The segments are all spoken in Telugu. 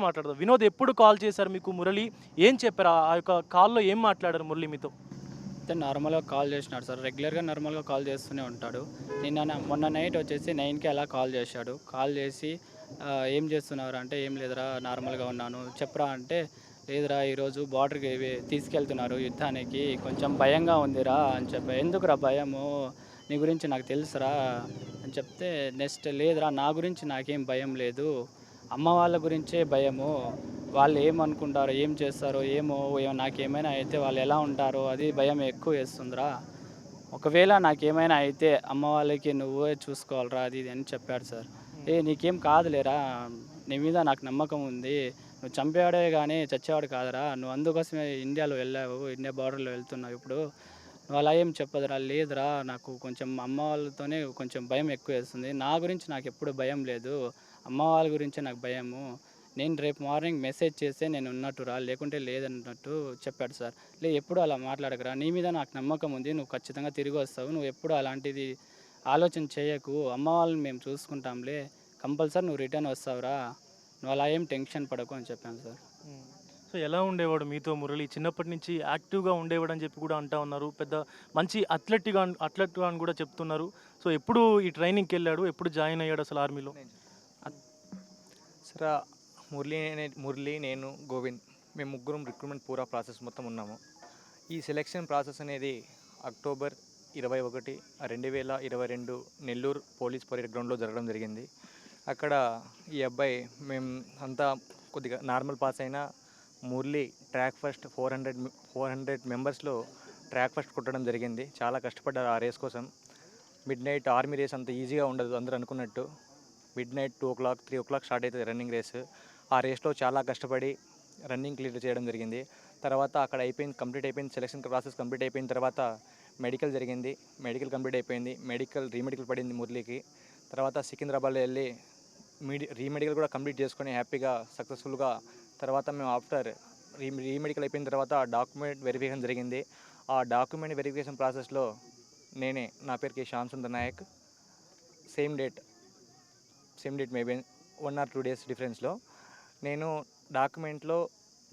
మాట్లాడదాం. వినోద్ ఎప్పుడు కాల్ చేశారు మీకు మురళి? ఏం చెప్పారు? ఆ యొక్క కాల్‌లో ఏం మాట్లాడారు మురళి మీతో? అయితే నార్మల్‌గా కాల్ చేసినాడు సార్. రెగ్యులర్‌గా నార్మల్‌గా కాల్ చేస్తూనే ఉంటాడు. మొన్న నైట్ వచ్చేసి 9కి అలా కాల్ చేశాడు. కాల్ చేసి "ఏం చేస్తున్నావురా?" అంటే "ఏం లేదురా నార్మల్‌గా ఉన్నాను." "చెప్పురా" అంటే "లేదురా ఈరోజు బార్డర్‌కి తీసుకెళ్తున్నారు యుద్ధానికి. కొంచెం భయంగా ఉందిరా" అని చెప్పా. "ఎందుకురా భయము? నీ గురించి నాకు తెలుసురా" అని చెప్తే నెక్స్ట్ "లేదురా నా గురించి నాకేం భయం లేదు. అమ్మ వాళ్ళ గురించే భయము. వాళ్ళు ఏమనుకుంటారో, ఏం చేస్తారో ఏమో, నాకేమైనా అయితే వాళ్ళు ఎలా ఉంటారో అది భయం ఎక్కువేస్తుందిరా. ఒకవేళ నాకేమైనా అయితే అమ్మ వాళ్ళకి నువ్వే చూసుకోవాలిరా" అది ఇది అని చెప్పాడు సార్. హ్మ్. నీకేం కాదులేరా, నీ మీద నాకు నమ్మకం ఉంది. నువ్వు చంపేవాడివే గానీ చచ్చేవాడు కాదురా. నువ్వు అందుకోసమే ఇండియాలో వెళ్ళావు. ఇండియా బార్డర్‌లో వెళ్తున్నావు ఇప్పుడు. నువ్వు అలా ఏం చెప్పొద్దురా. లేదురా నాకు కొంచెం అమ్మ వాళ్ళతోనే కొంచెం భయం ఎక్కువేస్తుంది. నా గురించి నాకెప్పుడు భయం లేదు. అమ్మ వాళ్ళ గురించే నాకు భయము. నేను రేపు మార్నింగ్ మెసేజ్ చేస్తే నేను ఉన్నట్టురా, లేకుంటే లేదన్నట్టు చెప్పాడు సార్. ఎప్పుడు అలా మాట్లాడకురా. నీ మీద నాకు నమ్మకం ఉంది. నువ్వు ఖచ్చితంగా తిరిగొస్తావు. నువ్వెప్పుడు అలాంటిది ఆలోచన చేయకు. అమ్మ వాళ్ళని మేము చూసుకుంటాంలే. కంపల్సరీ నువ్వు రిటర్న్ వస్తావురా. నువ్వు అలా ఏం టెన్షన్ పడకు అని చెప్పాను సార్. హ్మ్. సో, ఎలా ఉండేవాడు మీతో మురళి? చిన్నప్పటి నుంచి యాక్టివ్‌గా ఉండేవాడని చెప్పి కూడా అంటా ఉన్నారు. పెద్ద మంచి అథ్లెట్‌గా అని కూడా చెప్తున్నారు. సో, ఎప్పుడు ఈ ట్రైనింగ్‌కెళ్ళాడు? ఎప్పుడు జాయిన్ అయ్యాడు అసలు ఆర్మీలో? నేను సరే మురళి, నేను, గోవింద్ మేము ముగ్గురం రిక్రూట్మెంట్ పూరా ప్రాసెస్ మొత్తం ఉన్నాము. ఈ సెలెక్షన్ ప్రాసెస్ అనేది అక్టోబర్ 21, 2022 నెల్లూరు పోలీస్ పరేడ్ గ్రౌండ్లో జరగడం జరిగింది. అక్కడ ఈ అబ్బాయి మేము అంతా కొద్దిగా నార్మల్ పాస్ అయినా మురళి ట్రాక్ ఫస్ట్ 400 మెంబర్స్లో ట్రాక్ ఫస్ట్ కొట్టడం జరిగింది. చాలా కష్టపడ్డారు ఆ రేస్ కోసం. మిడ్ నైట్ ఆర్మీ రేస్ అంత ఈజీగా ఉండదు అందరూ అనుకున్నట్టు. మిడ్ నైట్ 2:00, 3:00 స్టార్ట్ అవుతుంది రన్నింగ్ రేస్. ఆ రేస్లో చాలా కష్టపడి రన్నింగ్ క్లియర్ చేయడం జరిగింది. తర్వాత అక్కడ కంప్లీట్ అయిపోయింది. సెలక్షన్ ప్రాసెస్ కంప్లీట్ అయిపోయిన తర్వాత మెడికల్ జరిగింది. మెడికల్ కంప్లీట్ అయిపోయింది. రీమెడికల్ పడింది మురళికి. తర్వాత సికింద్రాబాద్లో వెళ్ళి రీమెడికల్ కూడా కంప్లీట్ చేసుకొని హ్యాపీగా సక్సెస్ఫుల్గా తర్వాత మేము ఆఫ్టర్ రీమెడికల్ అయిపోయిన తర్వాత డాక్యుమెంట్ వెరిఫికేషన్ జరిగింది. ఆ డాక్యుమెంట్ వెరిఫికేషన్ ప్రాసెస్లో నా పేరు K Shyam Sundar Nayak. Same date maybe 1 or 2 days డిఫరెన్స్లో నేను డాక్యుమెంట్లో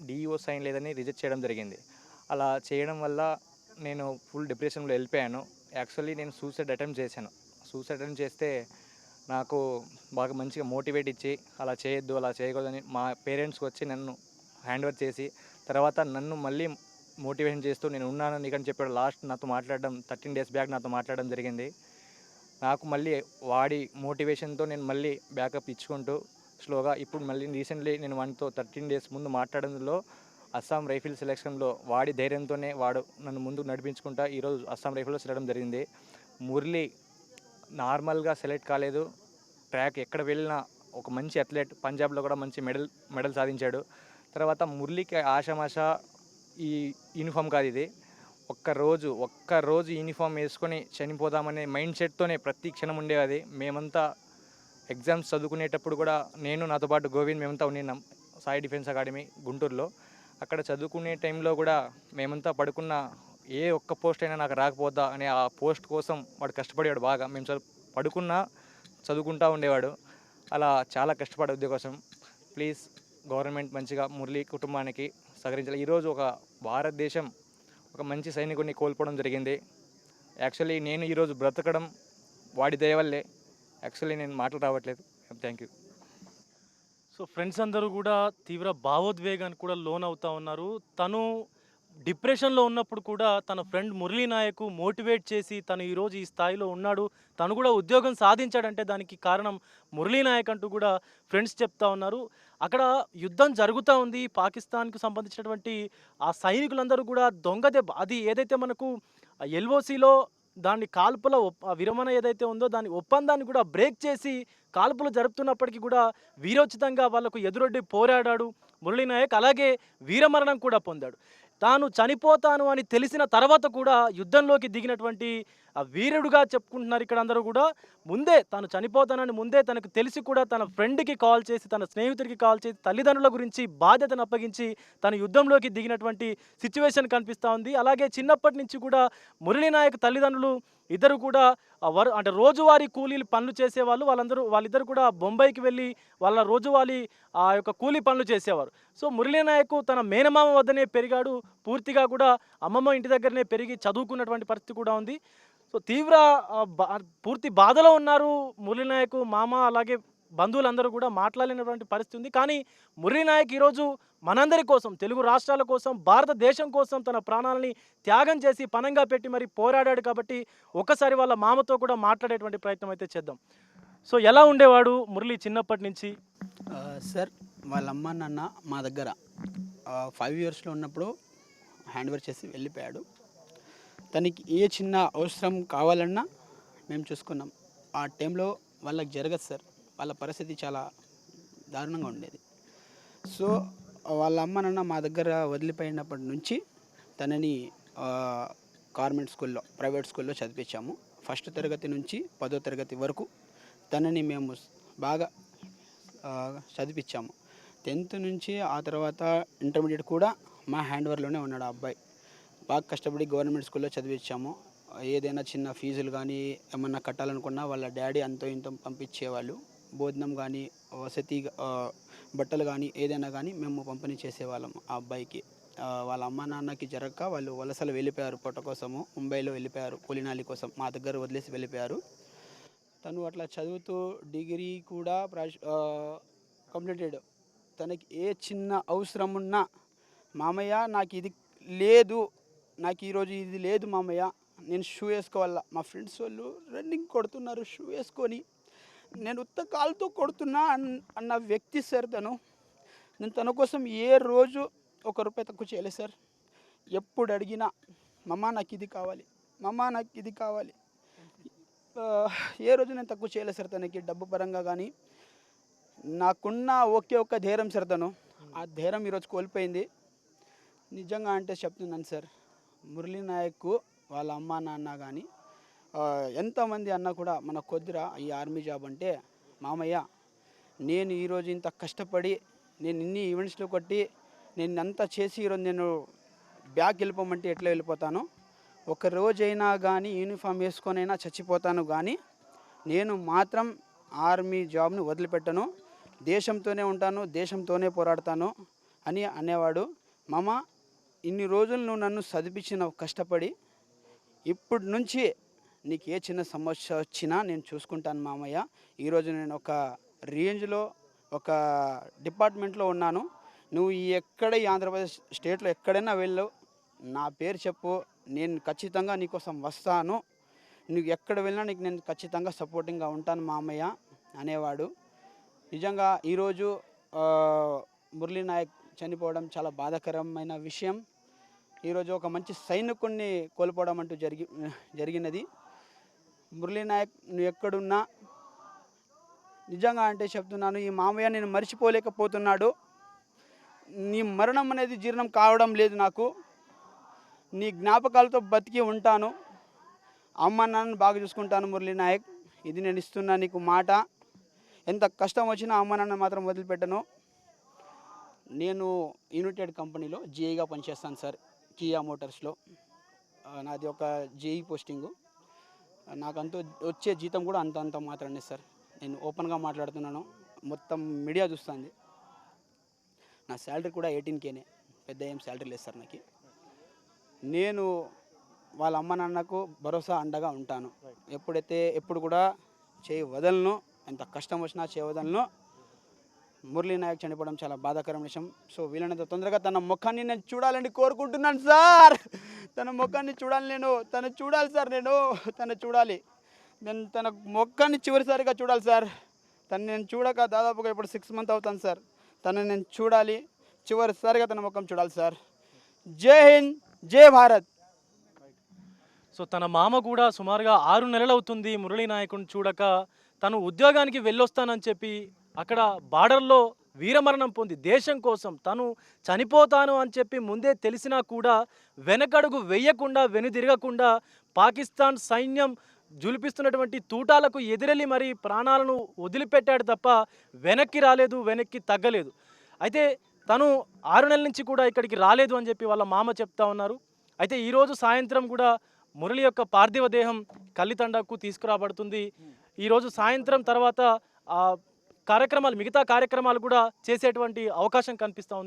డిఈఓ సైన్ లేదని రిజెక్ట్ చేయడం జరిగింది. అలా చేయడం వల్ల నేను ఫుల్ డిప్రెషన్లో వెళ్ళిపోయాను. యాక్చువల్లీ నేను సూసైడ్ అటెంప్ట్ చేశాను. సూసైడ్ అటెంప్ట్ చేస్తే నాకు బాగా మంచిగా మోటివేట్ ఇచ్చి అలా చేయొద్దు, అలా చేయకూడదని మా పేరెంట్స్కి వచ్చి నన్ను హ్యాండ్ ఓవర్ చేసి తర్వాత నన్ను మళ్ళీ మోటివేషన్ చేస్తూ నేను ఉన్నాను నీకని చెప్పాడు. లాస్ట్ నాతో మాట్లాడడం 13 days బ్యాక్ నాతో మాట్లాడడం జరిగింది. నాకు మళ్ళీ వాడి మోటివేషన్తో నేను మళ్ళీ బ్యాకప్ ఇచ్చుకుంటూ స్లోగా ఇప్పుడు మళ్ళీ రీసెంట్లీ నేను వాడితో 13 days ముందు మాట్లాడంలో అస్సాం రైఫిల్ సెలక్షన్లో వాడి ధైర్యంతోనే వాడు నన్ను ముందుకు నడిపించుకుంటా ఈరోజు అస్సాం రైఫిల్లో సెలడం జరిగింది. మురళి నార్మల్గా సెలెక్ట్ కాలేదు. ట్రాక్ ఎక్కడ వెళ్ళినా ఒక మంచి అథ్లెట్. పంజాబ్లో కూడా మంచి మెడల్ సాధించాడు. తర్వాత మురళికి ఆషామాష ఈ యూనిఫామ్ కాదు ఇది. ఒక్కరోజు యూనిఫామ్ వేసుకొని చనిపోదామనే మైండ్ సెట్తోనే ప్రతి క్షణం ఉండేది. మేమంతా ఎగ్జామ్స్ చదువుకునేటప్పుడు కూడా నాతో పాటు గోవింద్ మేమంతా ఉన్నాం సాయి డిఫెన్స్ అకాడమీ గుంటూరులో. అక్కడ చదువుకునే టైంలో కూడా మేమంతా పడుకున్న ఏ ఒక్క పోస్ట్ అయినా నాకు రాకపోద్దా అనే ఆ పోస్ట్ కోసం వాడు కష్టపడేవాడు బాగా. మేము పడుకున్నా చదువుకుంటూ ఉండేవాడు. అలా చాలా కష్టపడే ఉద్యోగం కోసం. ప్లీజ్ గవర్నమెంట్ మంచిగా మురళి కుటుంబానికి సహకరించాలి. ఈరోజు ఒక భారతదేశం ఒక మంచి సైనికుడిని కోల్పోవడం జరిగింది. యాక్చువల్లీ నేను ఈరోజు బ్రతకడం వాడి దయ వల్లే. యాక్చువల్లీ నేను మాటలు రావట్లేదు. Thank you. సో, ఫ్రెండ్స్ అందరూ కూడా తీవ్ర భావోద్వేగానికి కూడా లోనవుతా ఉన్నారు. తను డిప్రెషన్‌లో ఉన్నప్పుడు కూడా తన ఫ్రెండ్ మురళీ నాయక్ మోటివేట్ చేసి తను ఈరోజు ఈ స్థాయిలో ఉన్నాడు. తను కూడా ఉద్యోగం సాధించాడంటే దానికి కారణం మురళీ నాయక్ అంటూ కూడా ఫ్రెండ్స్ చెప్తా ఉన్నారు. అక్కడ యుద్ధం జరుగుతా ఉంది. పాకిస్తాన్‌కు సంబంధించినటువంటి ఆ సైనికులందరూ కూడా దొంగ దెబ్బ అది ఏదైతే మనకు ఎల్ఓసిలో దాన్ని కాల్పుల విరమణ ఏదైతే ఉందో దాని ఒప్పందాన్ని కూడా బ్రేక్ చేసి కాల్పులు జరుపుతున్నప్పటికీ కూడా వీరోచితంగా వాళ్ళకు ఎదురొడ్డి పోరాడాడు మురళీ నాయక్. అలాగే వీరమరణం కూడా పొందాడు. తాను చనిపోతాను అని తెలిసిన తర్వాత కూడా యుద్ధంలోకి దిగినటువంటి ఆ వీరుడుగా చెప్పుకుంటున్నారు ఇక్కడ అందరూ కూడా. ముందే తాను చనిపోతానని ముందే తనకు తెలిసి కూడా తన ఫ్రెండ్‌కి కాల్ చేసి, తన స్నేహితుడికి కాల్ చేసి, తల్లిదండ్రుల గురించి బాధ్యతను అప్పగించి తను యుద్ధంలోకి దిగినటువంటి సిట్యుయేషన్ కనిపిస్తా ఉంది. అలాగే చిన్నప్పటి నుంచి కూడా మురళీ నాయక్ తల్లిదండ్రులు ఇద్దరు కూడా అంటే రోజువారీ కూలీలు పనులు చేసేవాళ్ళు. వాళ్ళిద్దరూ కూడా బొంబాయికి వెళ్ళి వాళ్ళ రోజువారీ ఆ యొక్క కూలీ పనులు చేసేవారు. సో మురళీ నాయక్ తన మేనమామ వద్దనే పెరిగాడు. పూర్తిగా కూడా అమ్మమ్మ ఇంటి దగ్గరనే పెరిగి చదువుకున్నటువంటి పరిస్థితి కూడా ఉంది. సో తీవ్ర పూర్తి బాధలో ఉన్నారు మురళీ నాయక్ మామ, అలాగే బంధువులందరూ కూడా మాట్లాడలేనటువంటి పరిస్థితి ఉంది. కానీ మురళీ నాయక్ ఈరోజు మనందరి కోసం, తెలుగు రాష్ట్రాల కోసం, భారతదేశం కోసం తన ప్రాణాలని త్యాగం చేసి పణంగా పెట్టి మరి పోరాడాడు. కాబట్టి ఒకసారి వాళ్ళ మామతో కూడా మాట్లాడేటువంటి ప్రయత్నం అయితే చేద్దాం. సో ఎలా ఉండేవాడు మురళి చిన్నప్పటి నుంచి? సార్ వాళ్ళ అమ్మ నాన్న మా దగ్గర 5 ఇయర్స్లో ఉన్నప్పుడు హ్యాండ్ ఓవర్ చేసి వెళ్ళిపోయాడు. తనకి ఏ చిన్న అవసరం కావాలన్నా మేము చూసుకున్నాం. ఆ టైంలో వాళ్ళకి జరగదు సార్, వాళ్ళ పరిస్థితి చాలా దారుణంగా ఉండేది. సో వాళ్ళ అమ్మ నాన్న మా దగ్గర వదిలిపోయినప్పటి నుంచి తనని గవర్నమెంట్ స్కూల్లో, ప్రైవేట్ స్కూల్లో చదివించాము. 1st తరగతి నుంచి 10వ తరగతి వరకు తనని మేము బాగా చదివించాము. 10th నుంచి ఆ తర్వాత ఇంటర్మీడియట్ కూడా మా హ్యాండ్ ఓవర్లోనే ఉన్నాడు ఆ అబ్బాయి. బాగా కష్టపడి గవర్నమెంట్ స్కూల్లో చదివించాము. ఏదైనా చిన్న ఫీజులు కానీ ఏమన్నా కట్టాలనుకున్నా వాళ్ళ డాడీ అంతో ఇంతో పంపించేవాళ్ళు. భోజనం కానీ, వసతి, బట్టలు కానీ ఏదైనా కానీ మేము పంపిణీ చేసేవాళ్ళం ఆ అబ్బాయికి. వాళ్ళ అమ్మ నాన్నకి జరగక వాళ్ళు వలసలు వెళ్ళిపోయారు, పొట్ట కోసము ముంబైలో వెళ్ళిపోయారు, కూలినాలి కోసం మా దగ్గర వదిలేసి వెళ్ళిపోయారు. తను అట్లా చదువుతూ డిగ్రీ కూడా కంప్లీటెడ్. తనకి ఏ చిన్న అవసరం ఉన్నా, మామయ్య నాకు ఇది లేదు, నాకు ఈరోజు ఇది లేదు మామయ్య, నేను షూ వేసుకోవాలా, మా ఫ్రెండ్స్ వాళ్ళు రన్నింగ్ కొడుతున్నారు షూ వేసుకొని, నేను ఉత్త కాలుతో కొడుతున్నా అన్న వ్యక్తి సార్ తను. నేను తన కోసం ఏ రోజు ₹1 తక్కువ చేయలేదు సార్. ఎప్పుడు అడిగినా మమ్మ నాకు ఇది కావాలి, మమ్మ నాకు ఇది కావాలి, ఏ రోజు నేను తక్కువ చేయలేదు సార్ తనకి డబ్బు పరంగా కానీ. నాకున్న ఒక్క ధైర్యం సార్ తను. ఆ ధైర్యం ఈరోజు కోల్పోయింది. నిజంగా అంటే చెప్తున్నాను సార్, మురళీ నాయక్ వాళ్ళ అమ్మ నాన్న కానీ ఎంతోమంది అన్న కూడా మన కొద్దిరా ఈ ఆర్మీ జాబ్ అంటే, మామయ్య నేను ఈరోజు ఇంత కష్టపడి నేను ఇన్ని ఈవెంట్స్లో కొట్టి నేను అంతా చేసి ఈరోజు నేను బ్యాక్ వెళ్ళిపోమంటే ఎట్లా వెళ్ళిపోతాను? ఒక రోజైనా కానీ యూనిఫామ్ వేసుకొనైనా చచ్చిపోతాను, కానీ నేను మాత్రం ఆర్మీ జాబ్ని వదిలిపెట్టను, దేశంతోనే ఉంటాను, దేశంతోనే పోరాడతాను అని అనేవాడు. మామ ఇన్ని రోజులు నువ్వు నన్ను చదివించినావు కష్టపడి, ఇప్పటి నుంచి నీకు ఏ చిన్న సమస్య వచ్చినా నేను చూసుకుంటాను మామయ్య. ఈరోజు నేను ఒక రేంజ్లో ఒక డిపార్ట్మెంట్లో ఉన్నాను, నువ్వు ఎక్కడ ఈ ఆంధ్రప్రదేశ్ స్టేట్లో ఎక్కడైనా వెళ్ళు, నా పేరు చెప్పు, నేను ఖచ్చితంగా నీకోసం వస్తాను, నువ్వు ఎక్కడ వెళ్ళినా నీకు నేను ఖచ్చితంగా సపోర్టింగ్గా ఉంటాను మామయ్య అనేవాడు. నిజంగా ఈరోజు మురళీ నాయక్ చనిపోవడం చాలా బాధాకరమైన విషయం. ఈరోజు ఒక మంచి సైనికుడిని కోల్పోవడం అంటూ జరిగినది. మురళీ నాయక్ నువ్వు ఎక్కడున్నా నిజంగా అంటే చెప్తున్నాను, ఈ మామయ్య నేను మర్చిపోలేకపోతున్నాడు. నీ మరణం అనేది జీర్ణం కావడం లేదు నాకు. నీ జ్ఞాపకాలతో బతికి ఉంటాను, అమ్మ నాన్నని బాగా చూసుకుంటాను మురళీ నాయక్, ఇది నేను ఇస్తున్నా నీకు మాట. ఎంత కష్టం వచ్చినా అమ్మ నాన్న మాత్రం వదిలిపెట్టను. నేను యునైటెడ్ కంపెనీలో జీఐగా పనిచేస్తాను సార్, కియా మోటార్స్లో. నాది ఒక జేఈ పోస్టింగు. నాకంటూ వచ్చే జీతం కూడా అంత మాత్రమే సార్. నేను ఓపెన్గా మాట్లాడుతున్నాను, మొత్తం మీడియా చూస్తుంది. నా శాలరీ కూడా 18Kనే, పెద్ద ఏం శాలరీ లేదు సార్ నాకు. నేను వాళ్ళ అమ్మ నాన్నకు భరోసా అండగా ఉంటాను. ఎప్పుడు కూడా చేయి వదలను, ఎంత కష్టం వచ్చినా చేయి వదలను. మురళీ నాయక్ చనిపోవడం చాలా బాధాకరమైన విషయం. సో వీలైనంత తొందరగా తన ముఖాన్ని నేను చూడాలని కోరుకుంటున్నాను సార్. తన ముఖాన్ని చూడాలి, తను చూడాలి సార్, తను చూడాలి, నేను తన ముఖాన్ని చివరిసారిగా చూడాలి సార్. తను నేను చూడక దాదాపుగా ఇప్పుడు 6 months అవుతాను సార్. తను నేను చూడాలి, చివరిసారిగా తన ముఖం చూడాలి సార్. జై హింద్, జై భారత్. సో తన మామ కూడా సుమారుగా 6 నెలలు అవుతుంది మురళీ నాయకుని చూడక. తను ఉద్యోగానికి వెళ్ళొస్తానని చెప్పి అక్కడ బార్డర్లో వీరమరణం పొంది దేశం కోసం తను చనిపోతాను అని చెప్పి ముందే తెలిసినా కూడా వెనకడుగు వెయ్యకుండా వెనుదిరగకుండా పాకిస్తాన్ సైన్యం జులిపిస్తున్నటువంటి తూటాలకు ఎదురెళ్ళి మరి ప్రాణాలను వదిలిపెట్టాడు తప్ప వెనక్కి రాలేదు, వెనక్కి తగ్గలేదు. అయితే తను 6 నెలల నుంచి కూడా ఇక్కడికి రాలేదు అని చెప్పి వాళ్ళ మామ చెప్తా ఉన్నారు. అయితే ఈరోజు సాయంత్రం కూడా మురళి యొక్క పార్థివ దేహం కల్లితండకు తీసుకురాబడుతుంది. ఈరోజు సాయంత్రం తర్వాత మిగతా కార్యక్రమాలు కూడా చేసేటువంటి అవకాశం కనిపిస్తూ ఉంది.